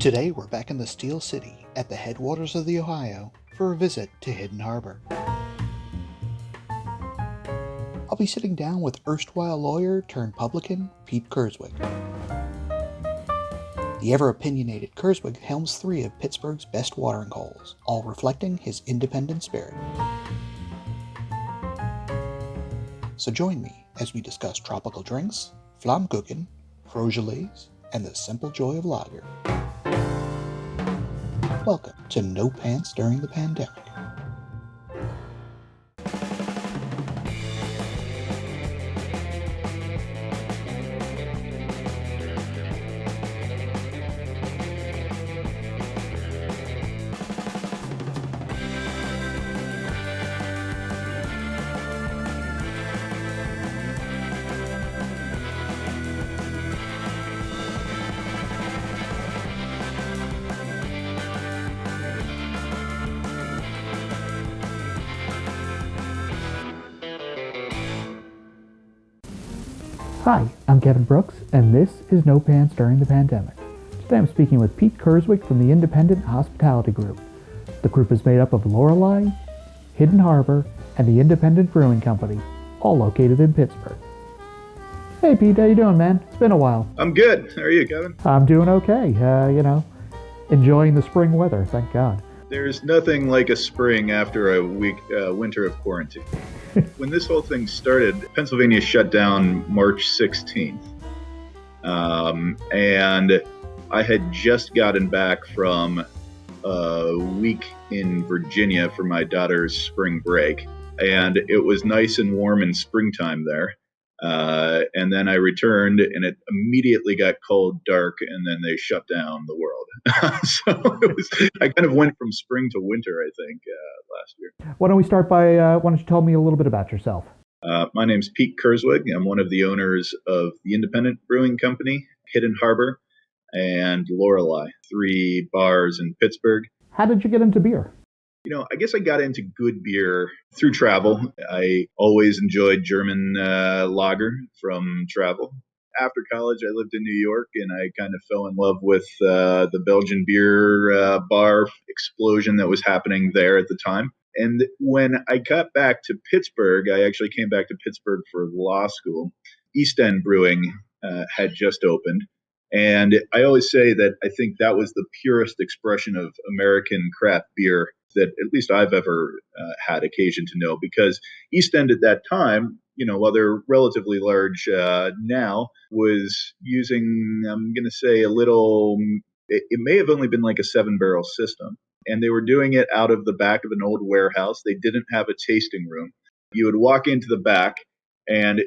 Today we're back in the Steel City at the headwaters of the Ohio for a visit to Hidden Harbor. I'll be sitting down with erstwhile lawyer turned publican Pete Kurzweg. The ever-opinionated Kurzweg helms three of Pittsburgh's best watering holes, all reflecting his independent spirit. So join me as we discuss tropical drinks, Flammkuchen, Frogelets, and the simple joy of lager. Welcome to No Pants During the Pandemic. Hi, I'm Kevin Brooks, and this is No Pants During the Pandemic. Today I'm speaking with Pete Kurzweg from the Independent Hospitality Group. The group is made up of Lorelei, Hidden Harbor, and the Independent Brewing Company, all located in Pittsburgh. Hey Pete, how you doing, man? It's been a while. I'm good. How are you, Kevin? I'm doing okay. Enjoying the spring weather, thank God. There's nothing like a spring after a winter of quarantine. When this whole thing started, Pennsylvania shut down March 16th. And I had just gotten back from a week in Virginia for my daughter's spring break. And it was nice and warm in springtime there. And then I returned and it immediately got cold, dark, and then they shut down the world. I kind of went from spring to winter, I think, last year. Why don't we start by, why don't you tell me a little bit about yourself? My name's Pete Kurzweg. I'm one of the owners of the Independent Brewing Company, Hidden Harbor, and Lorelei, 3 bars in Pittsburgh. How did you get into beer? I guess I got into good beer through travel. I always enjoyed German lager from travel. After college, I lived in New York, and I kind of fell in love with the Belgian beer bar explosion that was happening there at the time. And when I got back to Pittsburgh, I actually came back to Pittsburgh for law school. East End Brewing had just opened. And I always say that I think that was the purest expression of American craft beer that at least I've ever had occasion to know, because East End at that time, while they're relatively large now, was using, I'm going to say it may have only been like a 7-barrel system. And they were doing it out of the back of an old warehouse. They didn't have a tasting room. You would walk into the back and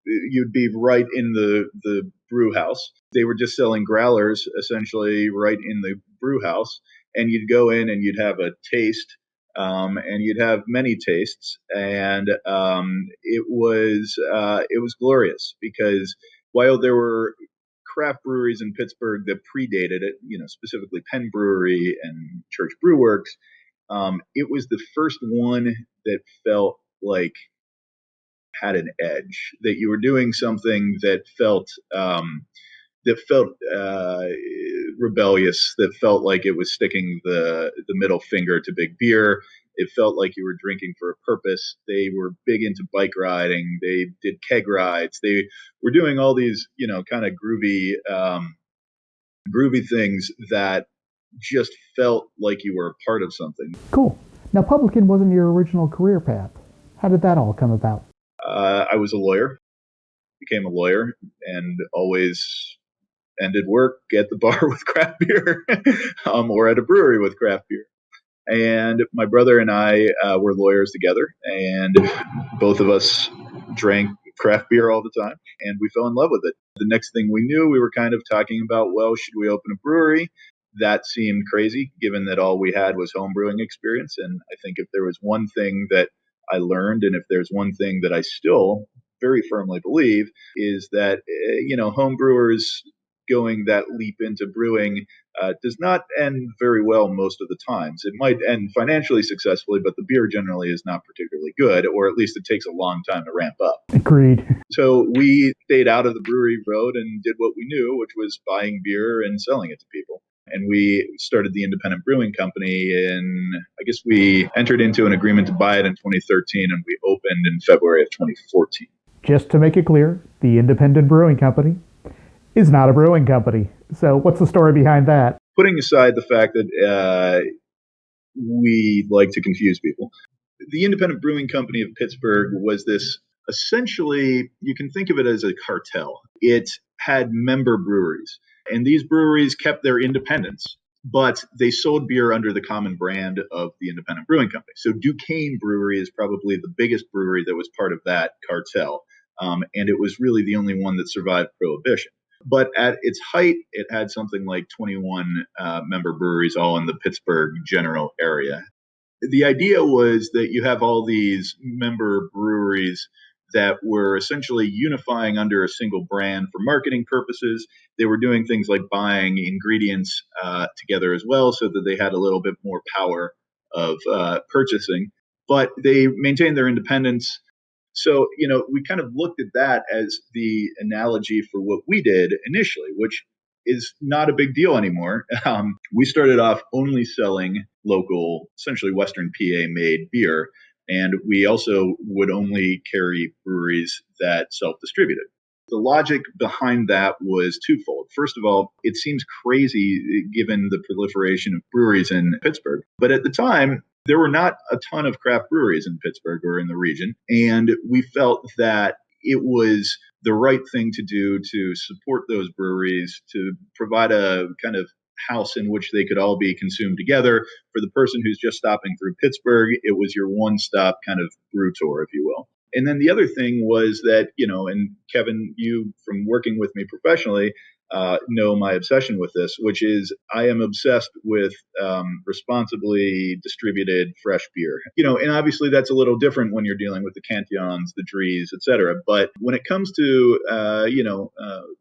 you'd be right in the brew house. They were just selling growlers essentially right in the brew house. And you'd go in and you'd have a taste, and you'd have many tastes. And it was glorious, because while there were craft breweries in Pittsburgh that predated it, specifically Penn Brewery and Church Brew Works, it was the first one that felt like had an edge, that you were doing something that felt rebellious, that felt like it was sticking the middle finger to big beer. It felt like you were drinking for a purpose. They were big into bike riding. They did keg rides. They were doing all these, kind of groovy things that just felt like you were a part of something. Cool. Now, publican wasn't your original career path. How did that all come about? I was a lawyer, became a lawyer, and always ended work at the bar with craft beer or at a brewery with craft beer. And my brother and I were lawyers together, and both of us drank craft beer all the time, and we fell in love with it. The next thing we knew, we were kind of talking about, well, should we open a brewery? That seemed crazy, given that all we had was home brewing experience. And I think if there was one thing that I learned, and if there's one thing that I still very firmly believe, is that, home brewers going that leap into brewing does not end very well most of the times. It might end financially successfully, but the beer generally is not particularly good, or at least it takes a long time to ramp up. Agreed. So we stayed out of the brewery road and did what we knew, which was buying beer and selling it to people. And we started the Independent Brewing Company, and I guess we entered into an agreement to buy it in 2013, and we opened in February of 2014. Just to make it clear, the Independent Brewing Company is not a brewing company. So what's the story behind that? Putting aside the fact that we like to confuse people, the Independent Brewing Company of Pittsburgh was this, essentially, you can think of it as a cartel. It had member breweries, and these breweries kept their independence, but they sold beer under the common brand of the Independent Brewing Company. So Duquesne Brewery is probably the biggest brewery that was part of that cartel, and it was really the only one that survived Prohibition. But at its height, it had something like 21 member breweries, all in the Pittsburgh general area. The idea was that you have all these member breweries that were essentially unifying under a single brand for marketing purposes. They were doing things like buying ingredients together as well, so that they had a little bit more power of purchasing, but they maintained their independence. So, we kind of looked at that as the analogy for what we did initially, which is not a big deal anymore. We started off only selling local, essentially Western PA made beer. And we also would only carry breweries that self-distributed. The logic behind that was twofold. First of all, it seems crazy given the proliferation of breweries in Pittsburgh. But at the time, there were not a ton of craft breweries in Pittsburgh or in the region. And we felt that it was the right thing to do to support those breweries, to provide a kind of house in which they could all be consumed together. For the person who's just stopping through Pittsburgh, it was your one-stop kind of brew tour, if you will. And then the other thing was that, and Kevin, you from working with me professionally, know my obsession with this, which is I am obsessed with responsibly distributed fresh beer. And obviously that's a little different when you're dealing with the Cantillons, the Drees, et cetera. But when it comes to,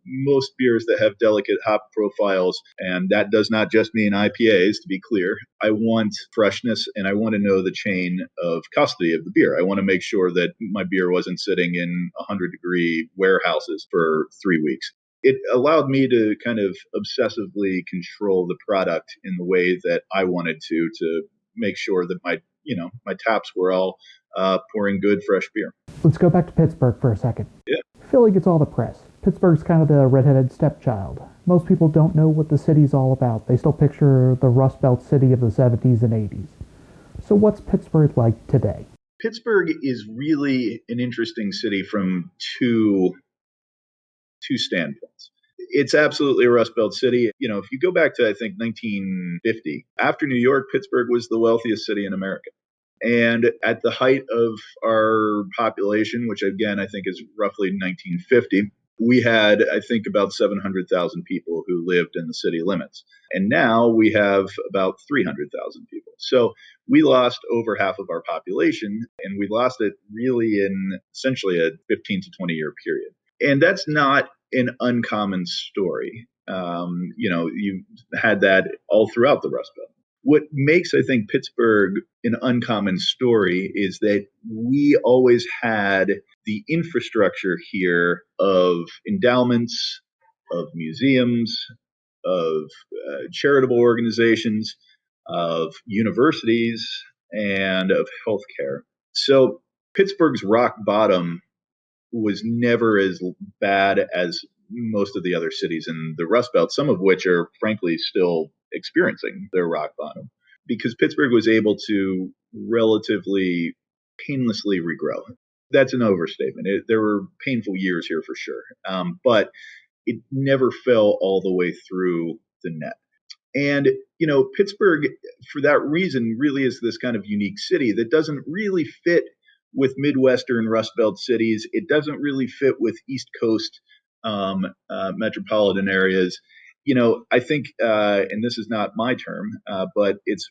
most beers that have delicate hop profiles, and that does not just mean IPAs, to be clear, I want freshness and I want to know the chain of custody of the beer. I want to make sure that my beer wasn't sitting in 100-degree warehouses for 3 weeks. It allowed me to kind of obsessively control the product in the way that I wanted to make sure that my taps were all pouring good, fresh beer. Let's go back to Pittsburgh for a second. Yeah. Philly gets all the press. Pittsburgh's kind of the redheaded stepchild. Most people don't know what the city's all about. They still picture the Rust Belt city of the 70s and 80s. So what's Pittsburgh like today? Pittsburgh is really an interesting city from two standpoints. It's absolutely a Rust Belt city. If you go back to, I think, 1950, after New York, Pittsburgh was the wealthiest city in America. And at the height of our population, which again, I think is roughly 1950, we had, I think, about 700,000 people who lived in the city limits. And now we have about 300,000 people. So we lost over half of our population, and we lost it really in essentially a 15 to 20 year period. And that's not an uncommon story. You had that all throughout the Rust Belt. What makes, I think, Pittsburgh an uncommon story is that we always had the infrastructure here of endowments, of museums, of charitable organizations, of universities, and of healthcare. So Pittsburgh's rock bottom was never as bad as most of the other cities in the Rust Belt, some of which are frankly still experiencing their rock bottom, because Pittsburgh was able to relatively painlessly regrow. That's an overstatement. There were painful years here for sure, but it never fell all the way through the net. And, Pittsburgh, for that reason, really is this kind of unique city that doesn't really fit with Midwestern Rust Belt cities. It doesn't really fit with East Coast metropolitan areas. I think, and this is not my term, but it's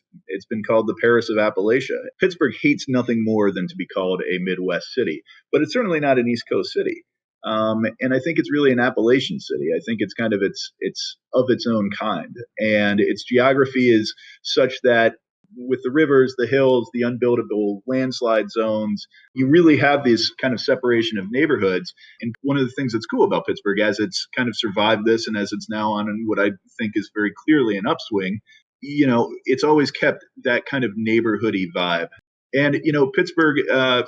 been called the Paris of Appalachia. Pittsburgh hates nothing more than to be called a Midwest city, but it's certainly not an East Coast city. And I think it's really an Appalachian city. I think it's kind of it's of its own kind, and its geography is such that with the rivers, the hills, the unbuildable landslide zones, you really have this kind of separation of neighborhoods. And one of the things that's cool about Pittsburgh, as it's kind of survived this and as it's now on what I think is very clearly an upswing, it's always kept that kind of neighborhoody vibe. And, Pittsburgh,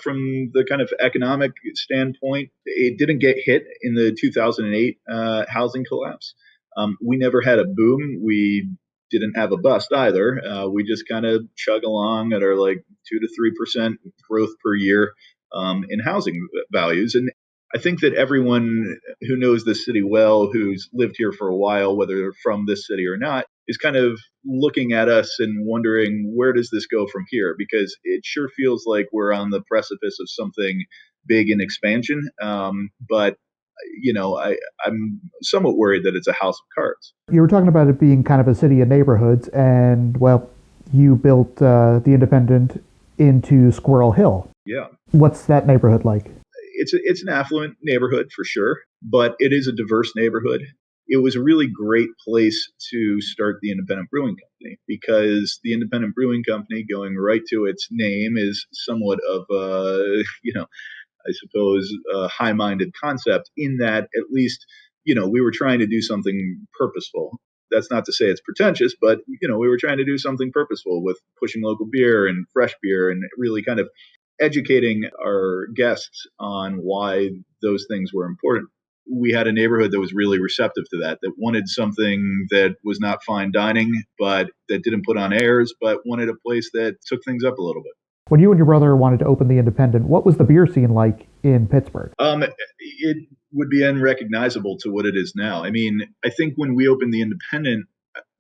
from the kind of economic standpoint, it didn't get hit in the 2008 housing collapse. We never had a boom. We didn't have a bust either. We just kind of chug along at our like 2 to 3% growth per year in housing values. And I think that everyone who knows this city well, who's lived here for a while, whether they're from this city or not, is kind of looking at us and wondering, where does this go from here? Because it sure feels like we're on the precipice of something big in expansion. But I'm somewhat worried that it's a house of cards. You were talking about it being kind of a city of neighborhoods, and, well, you built the Independent into Squirrel Hill. Yeah. What's that neighborhood like? It's an affluent neighborhood for sure, but it is a diverse neighborhood. It was a really great place to start the Independent Brewing Company because the Independent Brewing Company, going right to its name, is somewhat of a, I suppose, a high-minded concept in that at least, we were trying to do something purposeful. That's not to say it's pretentious, but, we were trying to do something purposeful with pushing local beer and fresh beer and really kind of educating our guests on why those things were important. We had a neighborhood that was really receptive to that wanted something that was not fine dining, but that didn't put on airs, but wanted a place that took things up a little bit. When you and your brother wanted to open the Independent, what was the beer scene like in Pittsburgh? It would be unrecognizable to what it is now. I mean, I think when we opened the Independent,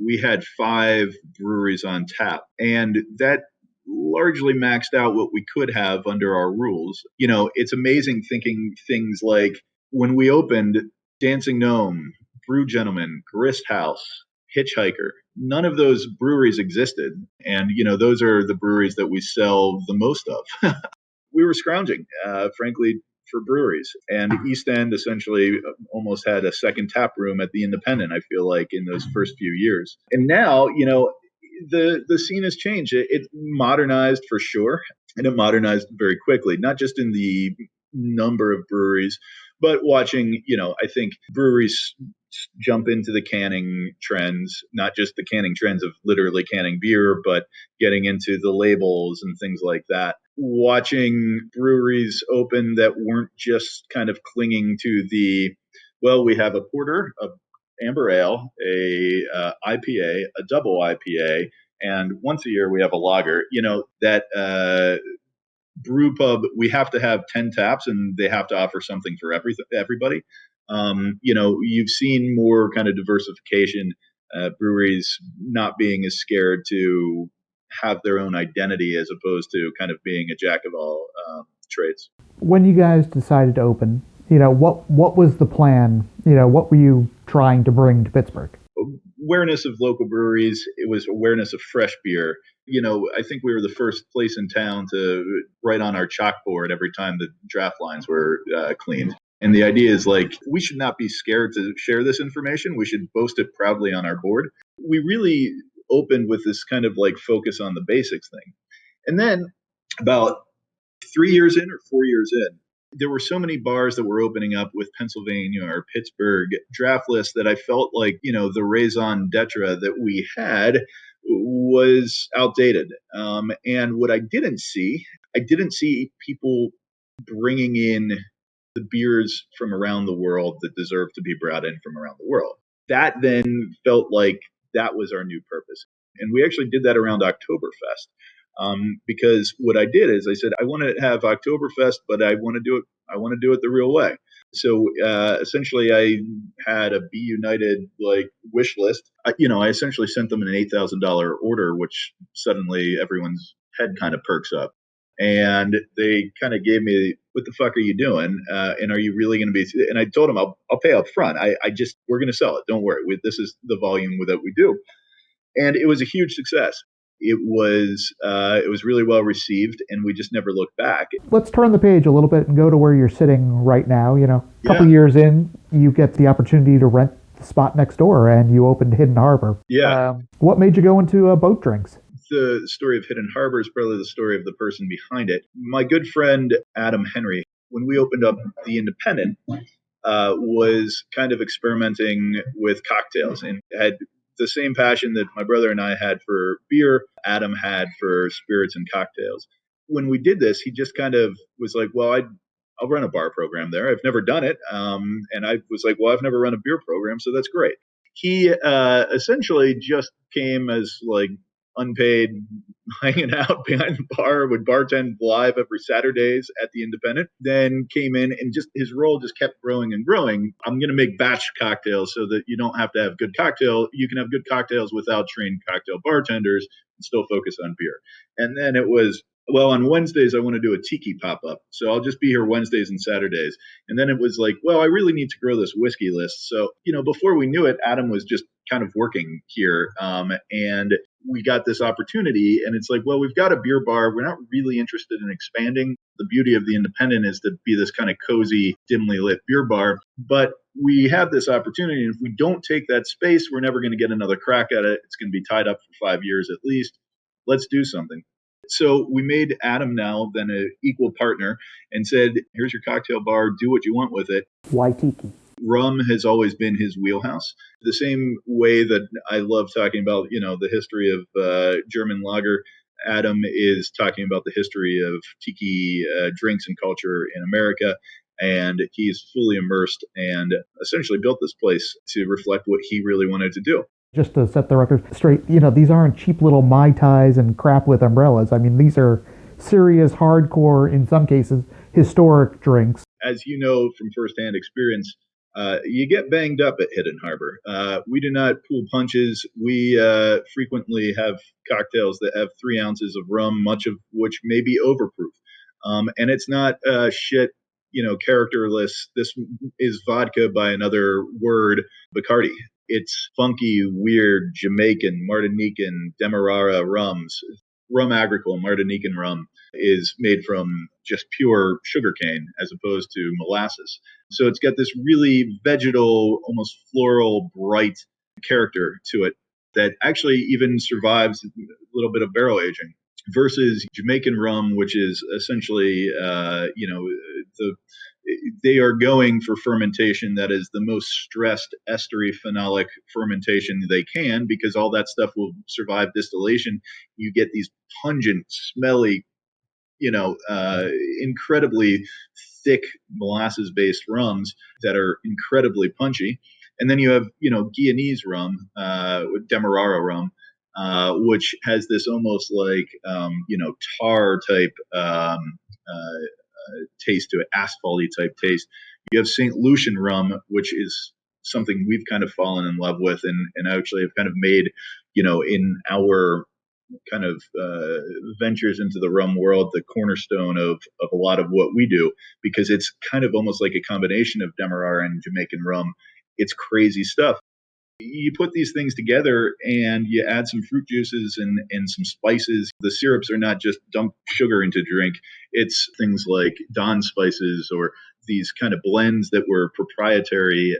we had 5 breweries on tap, and that largely maxed out what we could have under our rules. It's amazing thinking things like when we opened Dancing Gnome, Brew Gentleman, Grist House, Hitchhiker, none of those breweries existed. And, those are the breweries that we sell the most of. We were scrounging, frankly, for breweries. And East End essentially almost had a second tap room at the Independent, I feel like, in those first few years. And now, the scene has changed. It modernized for sure, and it modernized very quickly, not just in the number of breweries, but watching, I think breweries jump into the canning trends, not just the canning trends of literally canning beer, but getting into the labels and things like that. Watching breweries open that weren't just kind of clinging to we have a porter, a amber ale, a IPA, a double IPA, and once a year we have a lager. That brew pub, we have to have 10 taps and they have to offer something for everybody. You've seen more kind of diversification, breweries not being as scared to have their own identity as opposed to kind of being a jack of all trades. When you guys decided to open, what was the plan? What were you trying to bring to Pittsburgh? Awareness of local breweries. It was awareness of fresh beer. I think we were the first place in town to write on our chalkboard every time the draft lines were cleaned. And the idea is we should not be scared to share this information. We should boast it proudly on our board. We really opened with this kind of focus on the basics thing. And then about 3 years in or 4 years in, there were so many bars that were opening up with Pennsylvania or Pittsburgh draft lists that I felt like, the raison d'etre that we had was outdated. And what I didn't see people bringing in the beers from around the world that deserve to be brought in from around the world. That then felt like that was our new purpose. And we actually did that around Oktoberfest. Because what I did is I said, I want to have Oktoberfest, but I want to do it the real way. So essentially I had a Be United wish list. I essentially sent them an $8,000 order, which suddenly everyone's head kind of perks up. And they kind of gave me, what the fuck are you doing? And are you really going to be, and I told them, I'll pay up front. We're going to sell it. Don't worry. This is the volume that we do. And it was a huge success. It was really well received, and we just never looked back. Let's turn the page a little bit and go to where you're sitting right now. A couple years in, you get the opportunity to rent the spot next door, and you opened Hidden Harbor. Yeah. What made you go into boat drinks? the story of Hidden Harbor is probably the story of the person behind it. My good friend Adam Henry, when we opened up the Independent, was kind of experimenting with cocktails and had the same passion that my brother and I had for beer, Adam had for spirits and cocktails. When we did this, he just kind of was like, well, I'll run a bar program there. I've never done it. And I was like, well, I've never run a beer program, so that's great. He essentially just came as like unpaid, hanging out behind the bar, would bartend live every Saturdays at the Independent, then came in and just his role just kept growing and growing. I'm going to make batch cocktails so that you don't have to have good cocktail. You can have good cocktails without trained cocktail bartenders and still focus on beer. And then it was, well, on Wednesdays, I want to do a tiki pop up. So I'll just be here Wednesdays and Saturdays. And then it was like, well, I really need to grow this whiskey list. So, before we knew it, Adam was just kind of working here. And we got this opportunity. And it's like, well, we've got a beer bar. We're not really interested in expanding. The beauty of the Independent is to be this kind of cozy, dimly lit beer bar. But we have this opportunity. And if we don't take that space, we're never going to get another crack at it. It's going to be tied up for 5 years at least. Let's do something. So we made Adam now then an equal partner and said, here's your cocktail bar, do what you want with it. Why tiki? Rum has always been his wheelhouse. The same way that I love talking about, the history of German lager, Adam is talking about the history of tiki drinks and culture in America. And he's fully immersed and essentially built this place to reflect what he really wanted to do. Just to set the record straight, these aren't cheap little Mai Tais and crap with umbrellas. I mean, these are serious, hardcore, in some cases, historic drinks. As you know from firsthand experience, you get banged up at Hidden Harbor. We do not pull punches. We frequently have cocktails that have 3 ounces of rum, much of which may be overproof. And it's not shit, characterless. This is vodka by another word, Bacardi. It's funky, weird, Jamaican, Martinican, Demerara rums. Rum agricole, Martinican rum, is made from just pure sugarcane as opposed to molasses. So it's got this really vegetal, almost floral, bright character to it that actually even survives a little bit of barrel aging. Versus Jamaican rum, which is essentially, they are going for fermentation that is the most stressed estery phenolic fermentation they can, because all that stuff will survive distillation. You get these pungent, smelly, incredibly thick molasses-based rums that are incredibly punchy. And then you have, Guyanese rum, Demerara rum, which has this almost like, tar type taste to it, asphalty type taste. You have St. Lucian rum, which is something we've kind of fallen in love with and actually have kind of made, in our kind of ventures into the rum world, the cornerstone of a lot of what we do, because it's kind of almost like a combination of Demerara and Jamaican rum. It's crazy stuff. You put these things together and you add some fruit juices and some spices. The syrups are not just dump sugar into drink. It's things like Don spices or these kind of blends that were proprietary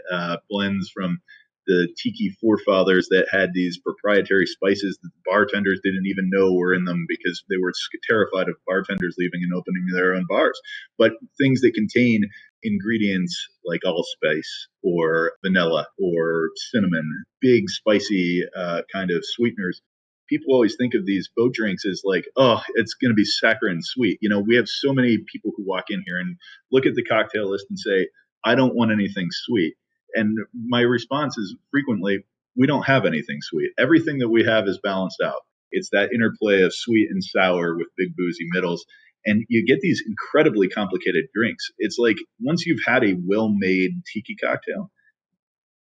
blends from the tiki forefathers that had these proprietary spices that the bartenders didn't even know were in them because they were terrified of bartenders leaving and opening their own bars. But things that contain ingredients like allspice or vanilla or cinnamon, big spicy kind of sweeteners. People always think of these boat drinks as like, oh, it's going to be saccharine sweet. We have so many people who walk in here and look at the cocktail list and say, I don't want anything sweet. And my response is frequently, we don't have anything sweet. Everything that we have is balanced out. It's that interplay of sweet and sour with big boozy middles. And you get these incredibly complicated drinks. It's like once you've had a well-made tiki cocktail,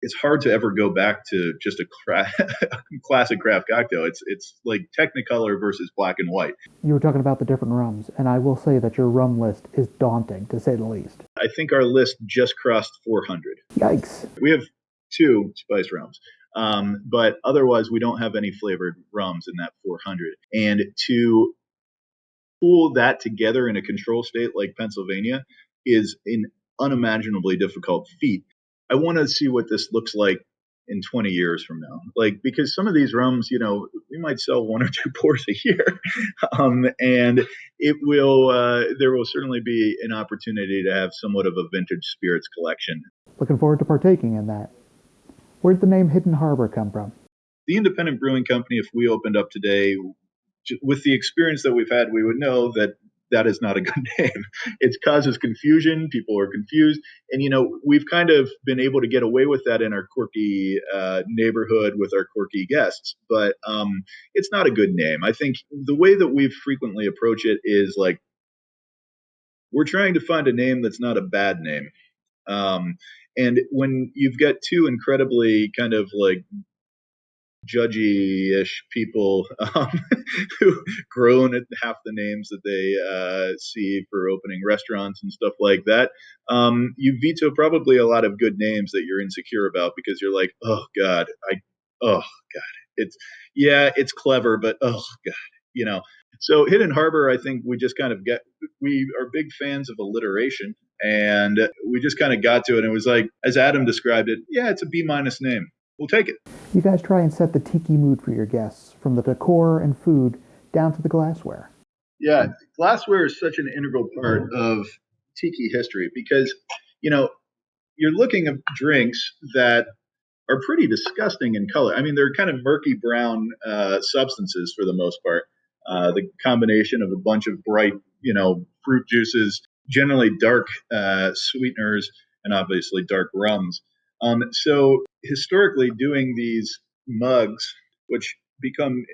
it's hard to ever go back to just a classic craft cocktail. It's like Technicolor versus black and white. You were talking about the different rums, and I will say that your rum list is daunting, to say the least. I think our list just crossed 400. Yikes. We have 2 spice rums. But otherwise, we don't have any flavored rums in that 400. And to pull that together in a control state like Pennsylvania is an unimaginably difficult feat. I want to see what this looks like in 20 years from now? Like, because some of these rums, we might sell one or two pours a year. And there will certainly be an opportunity to have somewhat of a vintage spirits collection. Looking forward to partaking in that. Where'd the name Hidden Harbor come from? The Independent Brewing Company, if we opened up today, with the experience that we've had, we would know that that is not a good name. It causes confusion. People are confused. And, we've kind of been able to get away with that in our quirky neighborhood with our quirky guests. But it's not a good name. I think the way that we frequently approach it is like, we're trying to find a name that's not a bad name. And when you've got two incredibly kind of like judgy-ish people who groan at half the names that they see for opening restaurants and stuff like that, you veto probably a lot of good names that you're insecure about because you're like, oh God, it's clever, but oh God, So Hidden Harbor, I think we just kind of we are big fans of alliteration, and we just kind of got to it. And it was like, as Adam described it, yeah, it's a B- name. We'll take it. You guys try and set the tiki mood for your guests, from the decor and food down to the glassware. Yeah, glassware is such an integral part of tiki history because, you're looking at drinks that are pretty disgusting in color. I mean, they're kind of murky brown substances for the most part. The combination of a bunch of bright, fruit juices, generally dark sweeteners, and obviously dark rums. So historically, doing these mugs, which become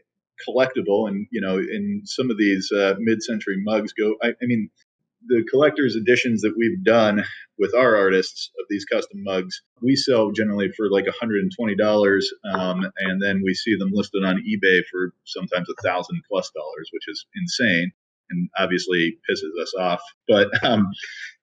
collectible, and in some of these mid-century mugs I mean, the collector's editions that we've done with our artists of these custom mugs, we sell generally for like $120, and then we see them listed on eBay for sometimes $1,000+ dollars, which is insane and obviously pisses us off. But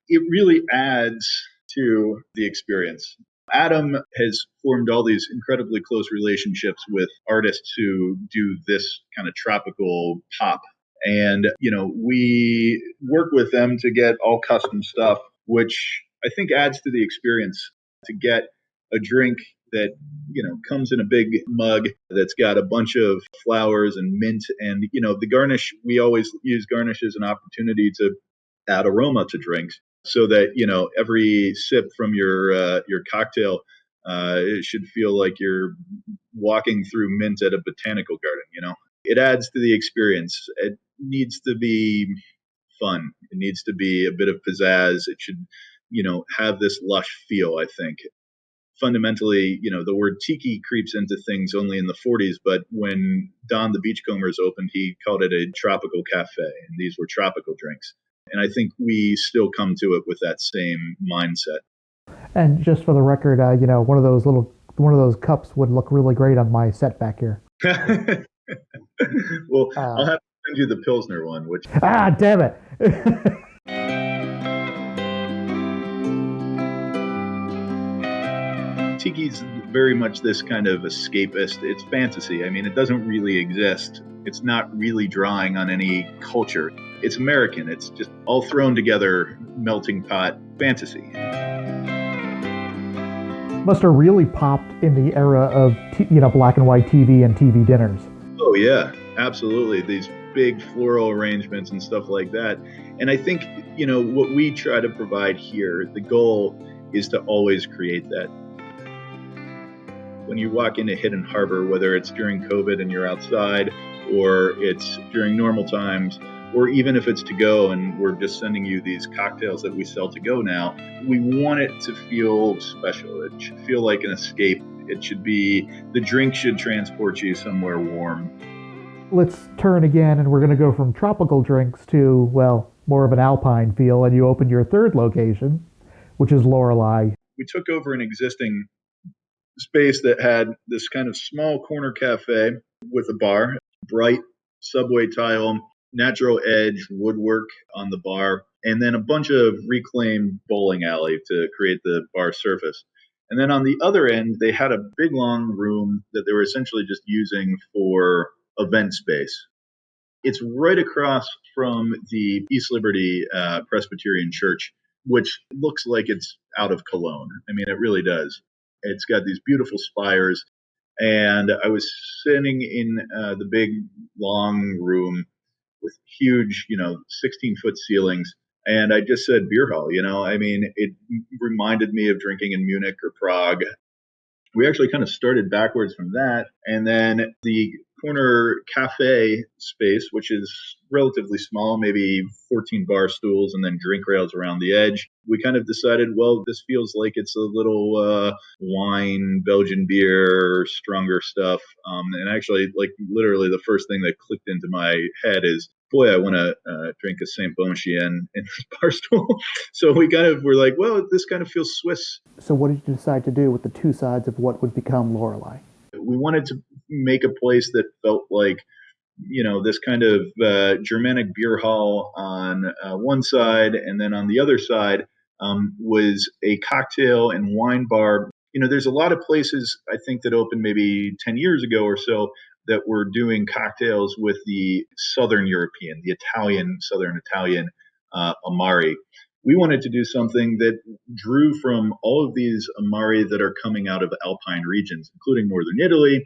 it really adds to the experience. Adam has formed all these incredibly close relationships with artists who do this kind of tropical pop. And, we work with them to get all custom stuff, which I think adds to the experience to get a drink that, comes in a big mug that's got a bunch of flowers and mint. And, the garnish, we always use garnish as an opportunity to add aroma to drinks so that, every sip from your cocktail, it should feel like you're walking through mint at a botanical garden, It adds to the experience. It needs to be fun. It needs to be a bit of pizzazz. It should, have this lush feel, I think. Fundamentally, the word tiki creeps into things only in the 40s, but when Don the Beachcombers opened, he called it a tropical cafe, and these were tropical drinks. And I think we still come to it with that same mindset. And just for the record, one of those cups would look really great on my set back here. Well, I'll have to send you the Pilsner one, which... damn it! Tiki's very much this kind of escapist. It's fantasy. I mean, it doesn't really exist. It's not really drawing on any culture. It's American. It's just all thrown together, melting pot fantasy. Must have really popped in the era of black and white TV and TV dinners. Oh yeah, absolutely. These big floral arrangements and stuff like that. And I think, what we try to provide here, the goal is to always create that. When you walk into Hidden Harbor, whether it's during COVID and you're outside, or it's during normal times, or even if it's to go and we're just sending you these cocktails that we sell to go now, we want it to feel special. It should feel like an escape. The drink should transport you somewhere warm. Let's turn again, and we're going to go from tropical drinks to, more of an alpine feel, and you open your third location, which is Lorelei. We took over an existing space that had this kind of small corner cafe with a bar, bright subway tile, natural edge woodwork on the bar, and then a bunch of reclaimed bowling alley to create the bar surface. And then on the other end, they had a big long room that they were essentially just using for event space. It's right across from the East Liberty Presbyterian Church, which looks like it's out of Cologne. I mean, it really does. It's got these beautiful spires. And I was sitting in the big, long room with huge, 16-foot ceilings. And I just said beer hall, I mean, it reminded me of drinking in Munich or Prague. We actually kind of started backwards from that. And then the corner cafe space, which is relatively small, maybe 14 bar stools and then drink rails around the edge. We kind of decided, well, this feels like it's a little wine, Belgian beer, stronger stuff. And actually, like literally the first thing that clicked into my head is, boy, I want to drink a Saint Bonchien in this bar stool. So we kind of were like, well, this kind of feels Swiss. So what did you decide to do with the two sides of what would become Lorelei? We wanted to make a place that felt like, this kind of Germanic beer hall on one side, and then on the other side was a cocktail and wine bar. There's a lot of places I think that opened maybe 10 years ago or so that were doing cocktails with the Southern European, the Italian, Southern Italian Amari. We wanted to do something that drew from all of these Amari that are coming out of Alpine regions, including Northern Italy,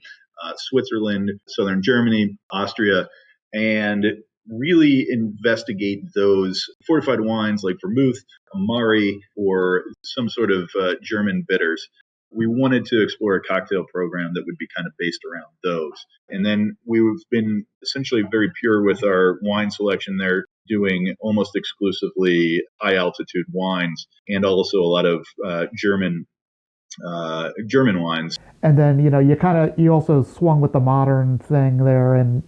Switzerland, Southern Germany, Austria, and really investigate those fortified wines like vermouth, Amari, or some sort of German bitters. We wanted to explore a cocktail program that would be kind of based around those. And then we've been essentially very pure with our wine selection there, doing almost exclusively high altitude wines and also a lot of German wines. And then, you also swung with the modern thing there. And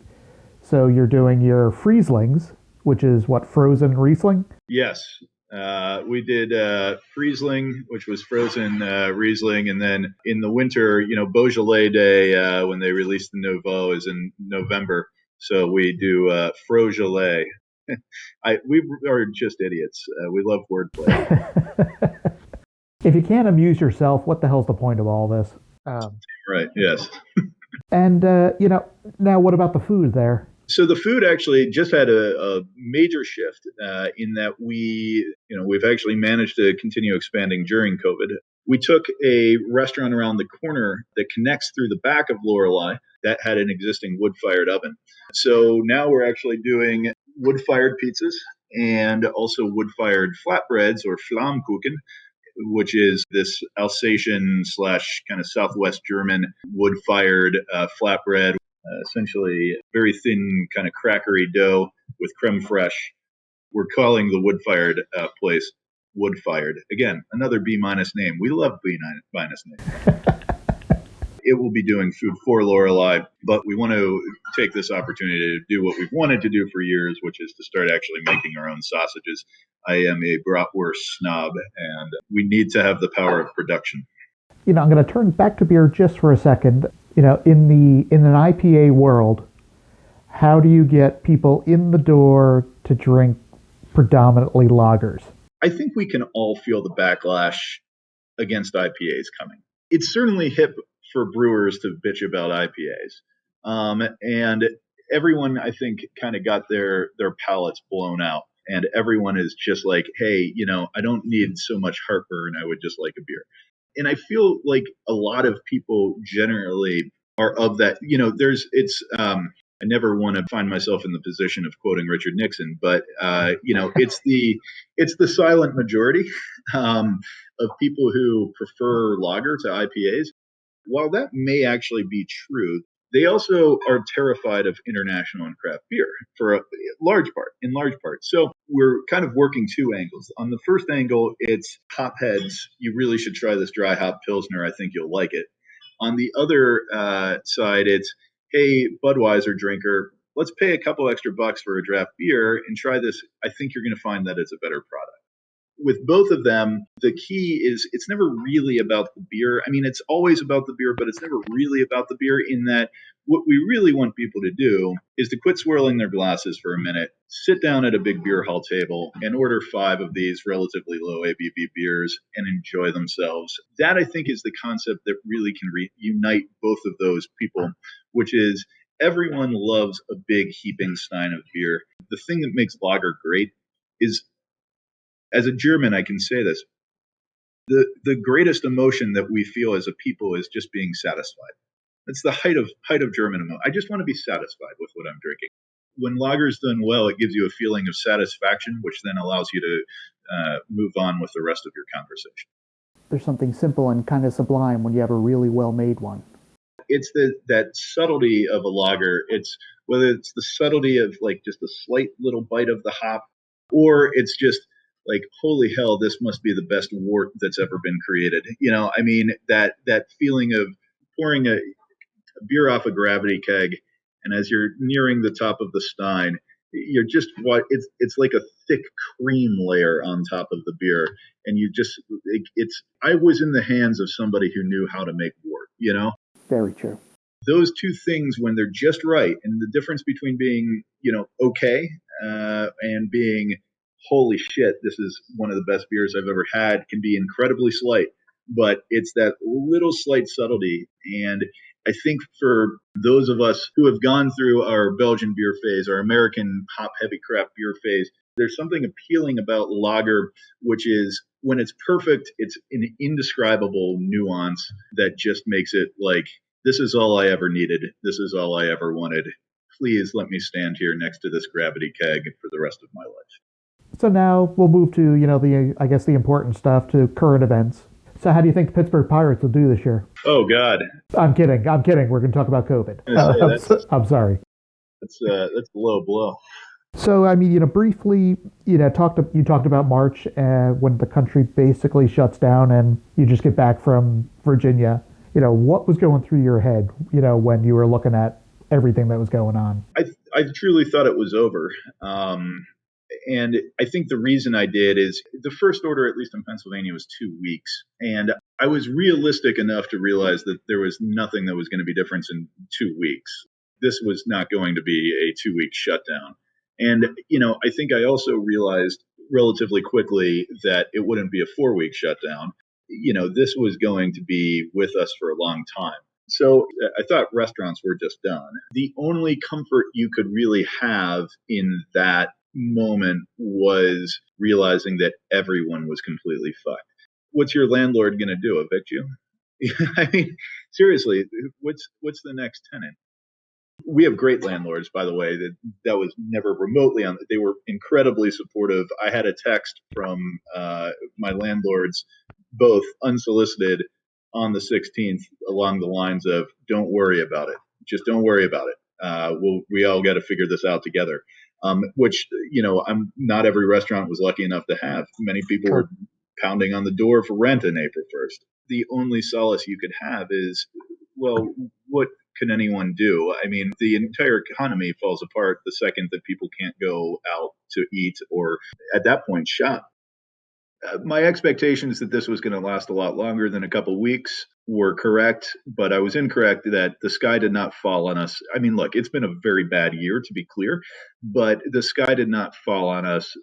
so you're doing your Frieslings, which is what, frozen Riesling? Yes. We did Friesling, which was frozen Riesling. And then in the winter, Beaujolais Day, when they release the Nouveau, is in November. So we do Frojolais. We are just idiots. We love wordplay. If you can't amuse yourself, what the hell's the point of all this? Right. Yes. And now what about the food there? So the food actually just had a major shift in that we've actually managed to continue expanding during COVID. We took a restaurant around the corner that connects through the back of Lorelei that had an existing wood-fired oven. So now we're actually doing wood-fired pizzas and also wood-fired flatbreads or Flammkuchen, which is this Alsatian / kind of Southwest German wood-fired flatbread, essentially very thin kind of crackery dough with creme fraiche. We're calling the wood-fired place wood-fired. Again, another B- name. We love B- names. It will be doing food for Lorelei, but we want to take this opportunity to do what we've wanted to do for years, which is to start actually making our own sausages. I am a bratwurst snob, and we need to have the power of production. I'm going to turn back to beer just for a second. In an IPA world, how do you get people in the door to drink predominantly lagers? I think we can all feel the backlash against IPAs coming. It's certainly hip for brewers to bitch about IPAs. And everyone, I think, kind of got their palates blown out. And everyone is just like, hey, I don't need so much heartburn. I would just like a beer. And I feel like a lot of people generally are of that, I never want to find myself in the position of quoting Richard Nixon, but it's the silent majority of people who prefer lager to IPAs. While that may actually be true, they also are terrified of international and craft beer in large part. So we're kind of working two angles. On the first angle, it's hopheads. You really should try this dry hop Pilsner. I think you'll like it. On the other side, it's, hey, Budweiser drinker, let's pay a couple extra bucks for a draft beer and try this. I think you're going to find that it's a better product. With both of them, the key is it's never really about the beer. I mean, it's always about the beer, but it's never really about the beer, in that what we really want people to do is to quit swirling their glasses for a minute, sit down at a big beer hall table and order 5 of these relatively low ABV beers and enjoy themselves. That, I think, is the concept that really can unite both of those people, which is everyone loves a big heaping stein of beer. The thing that makes lager great is, as a German, I can say this, The greatest emotion that we feel as a people is just being satisfied. That's the height of German emotion. I just want to be satisfied with what I'm drinking. When lager's done well, it gives you a feeling of satisfaction, which then allows you to move on with the rest of your conversation. There's something simple and kind of sublime when you have a really well-made one. It's that subtlety of a lager. It's whether it's the subtlety of like just a slight little bite of the hop, or it's just like, holy hell, this must be the best wort that's ever been created. I mean, that feeling of pouring a beer off a gravity keg, and as you're nearing the top of the stein, you're just what it's like a thick cream layer on top of the beer, and it's I was in the hands of somebody who knew how to make wort. Very true. Those two things, when they're just right, and the difference between being okay and being holy shit, this is one of the best beers I've ever had, can be incredibly slight, but it's that little slight subtlety. And I think for those of us who have gone through our Belgian beer phase, our American hop heavy craft beer phase, there's something appealing about lager, which is when it's perfect, it's an indescribable nuance that just makes it like, this is all I ever needed. This is all I ever wanted. Please let me stand here next to this gravity keg for the rest of my life. So now we'll move to, the important stuff, to current events. So how do you think the Pittsburgh Pirates will do this year? Oh, God. I'm kidding. We're going to talk about COVID. I'm sorry. That's a low blow. So, briefly, you talked about March when the country basically shuts down and you just get back from Virginia. What was going through your head, when you were looking at everything that was going on? I truly thought it was over. And I think the reason I did is the first order, at least in Pennsylvania, was 2 weeks. And I was realistic enough to realize that there was nothing that was going to be different in 2 weeks. This was not going to be a 2-week shutdown. And, I think I also realized relatively quickly that it wouldn't be a 4-week shutdown. This was going to be with us for a long time. So I thought restaurants were just done. The only comfort you could really have in that moment was realizing that everyone was completely fucked. What's your landlord going to do? Evict you? I mean, seriously, what's the next tenant? We have great landlords, by the way. That was never remotely on. They were incredibly supportive. I had a text from my landlords, both unsolicited, on the 16th, along the lines of, "Don't worry about it. Just don't worry about it. We all got to figure this out together." Which I'm not every restaurant was lucky enough to have. Many people were pounding on the door for rent on April 1st. The only solace you could have is, well, what can anyone do? I mean, the entire economy falls apart the second that people can't go out to eat or, at that point, shop. My expectations that this was going to last a lot longer than a couple weeks were correct, but I was incorrect that the sky did not fall on us. I mean, look, it's been a very bad year, to be clear, but the sky did not fall on us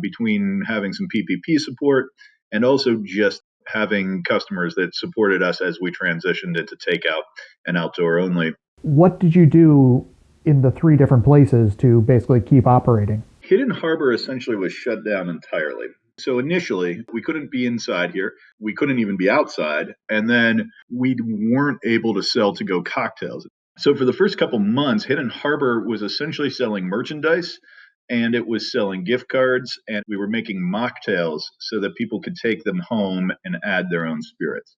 between having some PPP support and also just having customers that supported us as we transitioned into takeout and outdoor only. What did you do in the 3 different places to basically keep operating? Hidden Harbor essentially was shut down entirely. So initially, we couldn't be inside here. We couldn't even be outside. And then we weren't able to sell to-go cocktails. So for the first couple months, Hidden Harbor was essentially selling merchandise, and it was selling gift cards, and we were making mocktails so that people could take them home and add their own spirits.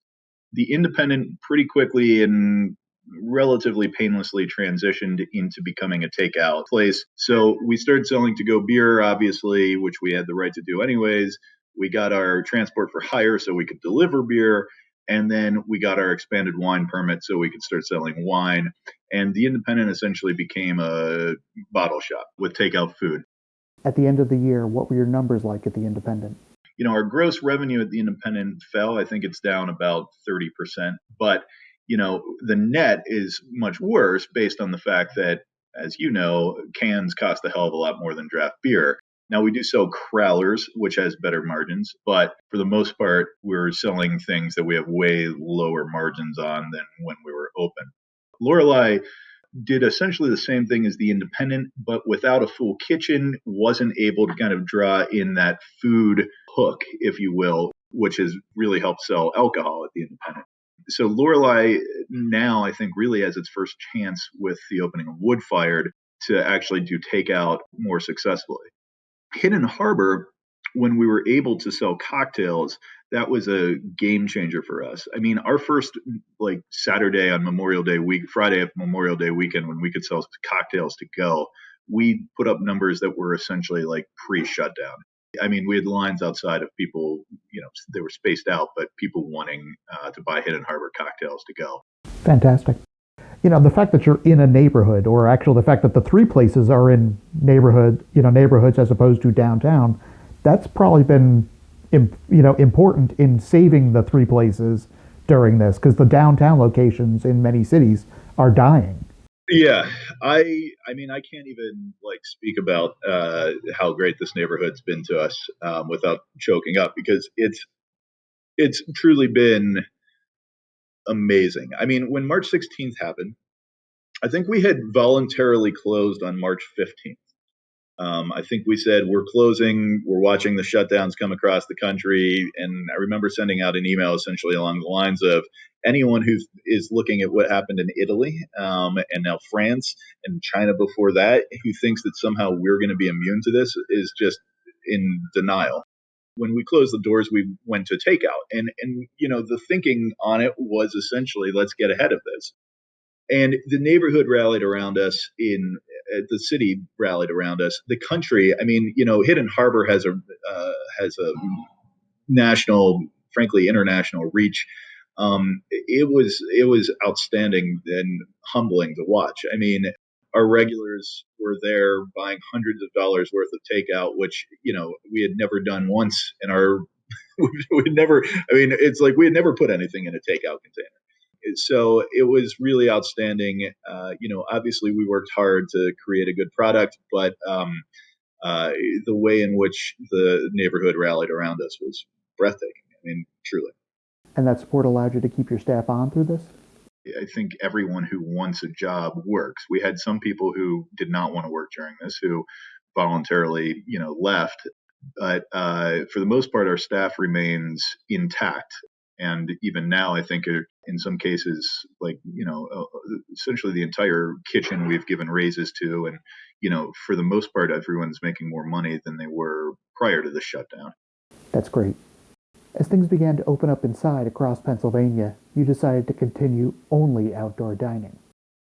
The Independent pretty quickly and relatively painlessly transitioned into becoming a takeout place. So we started selling to-go beer, obviously, which we had the right to do anyways. We got our transport for hire so we could deliver beer. And then we got our expanded wine permit so we could start selling wine. And the Independent essentially became a bottle shop with takeout food. At the end of the year, what were your numbers like at the Independent? Our gross revenue at the Independent fell. I think it's down about 30%. But the net is much worse based on the fact that, as you know, cans cost a hell of a lot more than draft beer. Now, we do sell crowlers, which has better margins, but for the most part, we're selling things that we have way lower margins on than when we were open. Lorelei did essentially the same thing as the Independent, but without a full kitchen, wasn't able to kind of draw in that food hook, if you will. which has really helped sell alcohol at the Independent. So Lorelei now, I think, really has its first chance with the opening of Wood Fired to actually do takeout more successfully. Hidden Harbor, when we were able to sell cocktails, that was a game changer for us. I mean, our first like Saturday on Memorial Day week, Friday of Memorial Day weekend, when we could sell cocktails to go, we put up numbers that were essentially like pre-shutdown. I mean, we had lines outside of people, they were spaced out, but people wanting to buy Hidden Harbor cocktails to go. Fantastic. The fact that you're in a neighborhood, or actually the fact that the three places are in neighborhoods as opposed to downtown, that's probably been, important in saving the three places during this, because the downtown locations in many cities are dying. Yeah, I mean, I can't even like speak about how great this neighborhood's been to us without choking up, because it's truly been amazing. I mean, when March 16th happened, I think we had voluntarily closed on March 15th. I think we said we're closing, we're watching the shutdowns come across the country. And I remember sending out an email essentially along the lines of anyone who is looking at what happened in Italy and now France and China before that, who thinks that somehow we're going to be immune to this is just in denial. When we closed the doors, we went to takeout. And the thinking on it was essentially, let's get ahead of this. And the neighborhood rallied around us, the city rallied around us, the country. I mean, Hidden Harbor has a national, frankly international reach. It was outstanding and humbling to watch. I mean, our regulars were there buying hundreds of dollars worth of takeout, which we had never done once in our we'd never. I mean, it's like we had never put anything in a takeout container. So it was really outstanding. Obviously we worked hard to create a good product, but the way in which the neighborhood rallied around us was breathtaking. I mean, truly. And that support allowed you to keep your staff on through this? I think everyone who wants a job works. We had some people who did not want to work during this, who voluntarily, left. But for the most part, our staff remains intact. And even now, I think in some cases, like, essentially the entire kitchen we've given raises to. And, for the most part, everyone's making more money than they were prior to the shutdown. That's great. As things began to open up inside across Pennsylvania, you decided to continue only outdoor dining.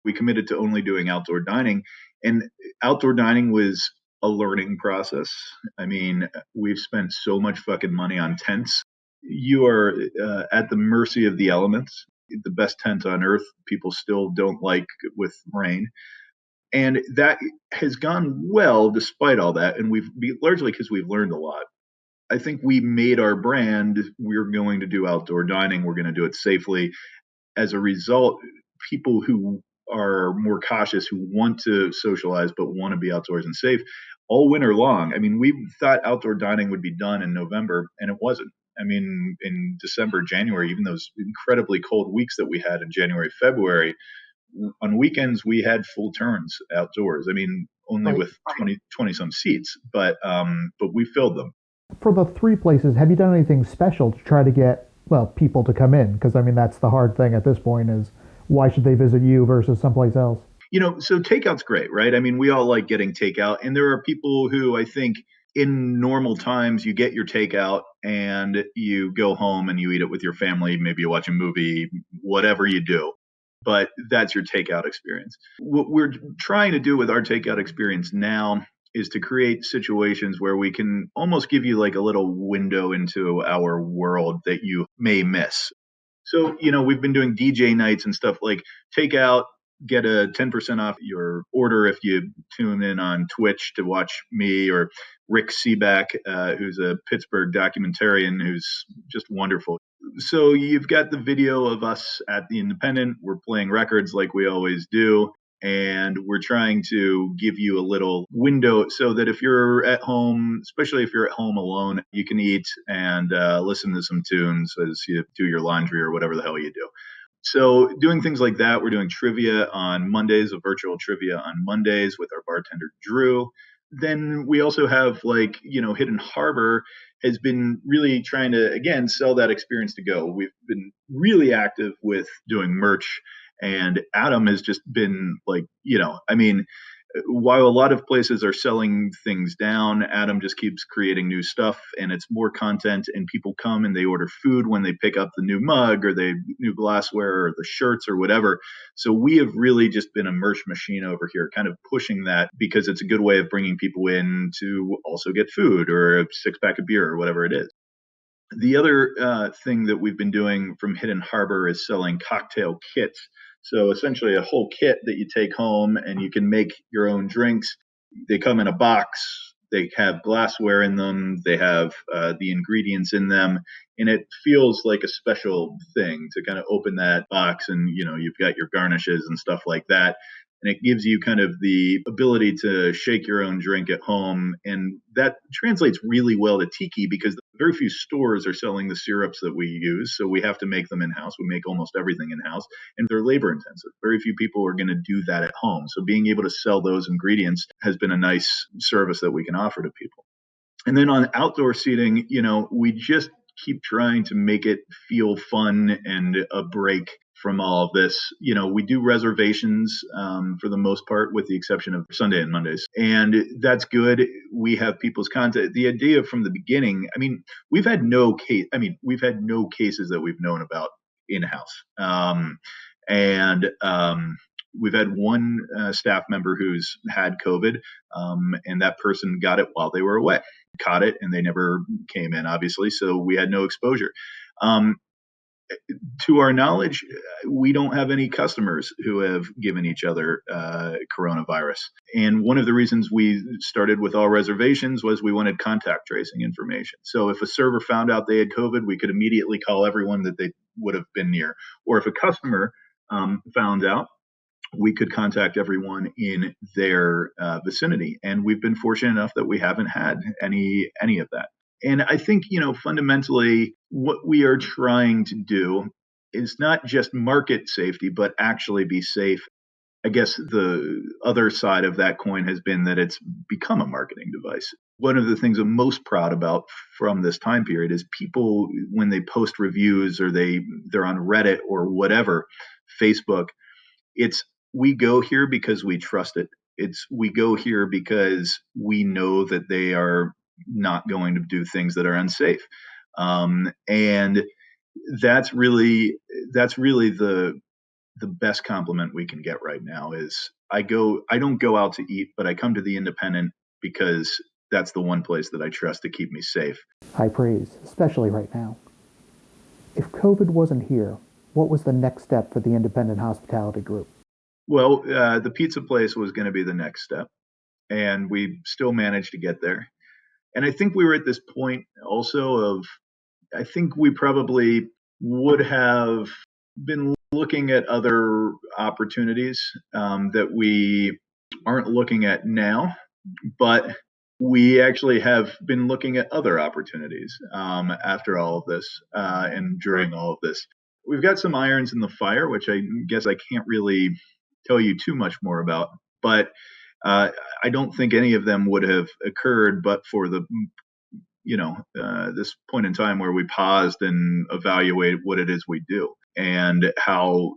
We committed to only doing outdoor dining, and outdoor dining was a learning process. I mean, we've spent so much fucking money on tents. You are at the mercy of the elements. The best tent on earth, people still don't like with rain. And that has gone well despite all that. And largely because we've learned a lot. I think we made our brand. We're going to do outdoor dining. We're going to do it safely. As a result, people who are more cautious, who want to socialize but want to be outdoors and safe, all winter long. I mean, we thought outdoor dining would be done in November, and it wasn't. I mean, in December, January, even those incredibly cold weeks that we had in January, February, on weekends we had full turns outdoors. I mean, only with 20 some seats, but we filled them. For the three places, have you done anything special to try to get, people to come in? Because, I mean, that's the hard thing at this point is why should they visit you versus someplace else? So takeout's great, right? I mean, we all like getting takeout. And there are people who I think in normal times you get your takeout and you go home and you eat it with your family. Maybe you watch a movie, whatever you do. But that's your takeout experience. What we're trying to do with our takeout experience now is to create situations where we can almost give you like a little window into our world that you may miss. So, we've been doing DJ nights and stuff like takeout, get a 10% off your order if you tune in on Twitch to watch me or Rick Seaback, who's a Pittsburgh documentarian who's just wonderful. So you've got the video of us at the Independent. We're playing records like we always do. And we're trying to give you a little window so that if you're at home, especially if you're at home alone, you can eat and listen to some tunes as you do your laundry or whatever the hell you do. So doing things like that, we're doing trivia on Mondays, a virtual trivia on Mondays with our bartender, Drew. then we also have Hidden Harbor has been really trying to, again, sell that experience to go. We've been really active with doing merch, and Adam has just been while a lot of places are selling things down, Adam just keeps creating new stuff, and it's more content, and people come and they order food when they pick up the new mug or the new glassware or the shirts or whatever. So we have really just been a merch machine over here, kind of pushing that because it's a good way of bringing people in to also get food or a 6-pack of beer or whatever it is. The other thing that we've been doing from Hidden Harbor is selling cocktail kits. So essentially a whole kit that you take home and you can make your own drinks. They come in a box. They have glassware in them. They have the ingredients in them. And it feels like a special thing to kind of open that box and, you've got your garnishes and stuff like that. And it gives you kind of the ability to shake your own drink at home. And that translates really well to tiki because very few stores are selling the syrups that we use. So we have to make them in-house. We make almost everything in-house, and they're labor intensive. Very few people are going to do that at home. So being able to sell those ingredients has been a nice service that we can offer to people. And then on outdoor seating, we just keep trying to make it feel fun and a break from all of this. We do reservations for the most part, with the exception of Sunday and Mondays. And that's good. We have people's contact. The idea from the beginning, we've had no cases that we've known about in-house. We've had one staff member who's had COVID, and that person got it while they were away, caught it, and they never came in, obviously. So we had no exposure. To our knowledge, we don't have any customers who have given each other coronavirus. And one of the reasons we started with all reservations was we wanted contact tracing information. So if a server found out they had COVID, we could immediately call everyone that they would have been near. Or if a customer found out, we could contact everyone in their vicinity. And we've been fortunate enough that we haven't had any of that. And I think, fundamentally, what we are trying to do is not just market safety, but actually be safe. I guess the other side of that coin has been that it's become a marketing device. One of the things I'm most proud about from this time period is people, when they post reviews or they're on Reddit or whatever, Facebook, it's we go here because we trust it. We go here because we know that they are not going to do things that are unsafe. And that's really the best compliment we can get right now is I don't go out to eat, but I come to the Independent because that's the one place that I trust to keep me safe. High praise, especially right now. If COVID wasn't here, what was the next step for the Independent Hospitality Group? Well, the pizza place was going to be the next step, and we still managed to get there. And I think we were at this point also of, I think we probably would have been looking at other opportunities that we aren't looking at now, but we actually have been looking at other opportunities after all of this and during all of this. We've got some irons in the fire, which I guess I can't really tell you too much more about, but I don't think any of them would have occurred but for this point in time where we paused and evaluated what it is we do and how,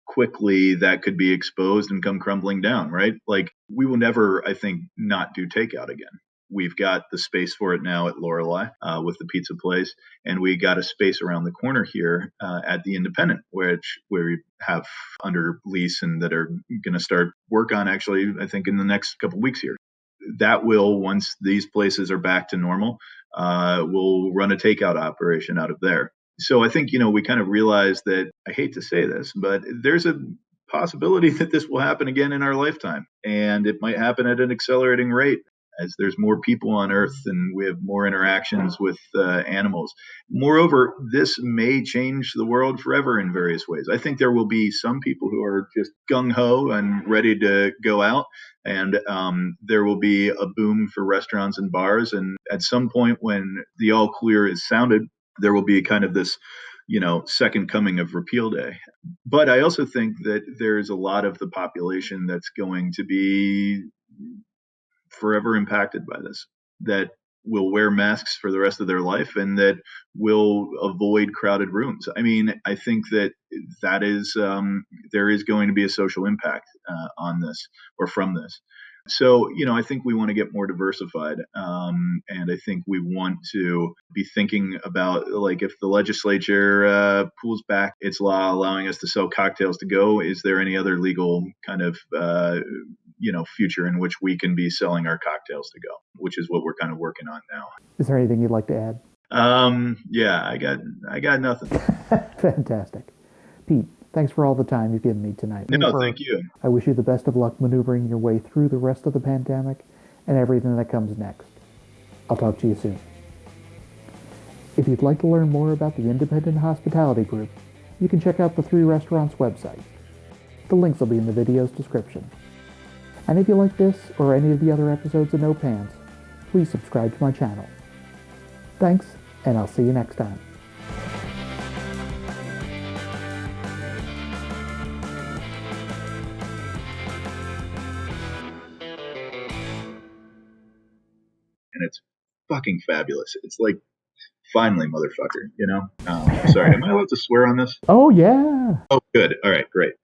quickly that could be exposed and come crumbling down, right? Like we will never, I think, not do takeout again. We've got the space for it now at Lorelei with the pizza place, and we got a space around the corner here at the Independent, which we have under lease and that are going to start work on actually, I think, in the next couple of weeks here. That will, once these places are back to normal, we'll run a takeout operation out of there. So I think, we kind of realized that, I hate to say this, but there's a possibility that this will happen again in our lifetime. And it might happen at an accelerating rate as there's more people on Earth and we have more interactions with animals. Moreover, this may change the world forever in various ways. I think there will be some people who are just gung-ho and ready to go out. And there will be a boom for restaurants and bars. And at some point when the all clear is sounded, there will be kind of this, second coming of repeal day. But I also think that there's a lot of the population that's going to be forever impacted by this, that will wear masks for the rest of their life, and that will avoid crowded rooms. I mean, I think that is there is going to be a social impact on this or from this. So, I think we want to get more diversified. And I think we want to be thinking about, like, if the legislature pulls back its law allowing us to sell cocktails to go, is there any other legal kind of, future in which we can be selling our cocktails to go, which is what we're kind of working on now. Is there anything you'd like to add? Yeah, I got nothing. Fantastic. Pete, thanks for all the time you've given me tonight. No, thank you. I wish you the best of luck maneuvering your way through the rest of the pandemic and everything that comes next. I'll talk to you soon. If you'd like to learn more about the Independent Hospitality Group, you can check out the 3 restaurants' website. The links will be in the video's description. And if you like this or any of the other episodes of No Pants, please subscribe to my channel. Thanks, and I'll see you next time. And it's fucking fabulous. It's like, finally, motherfucker, Sorry, am I allowed to swear on this? Oh, yeah. Oh, good. All right, great.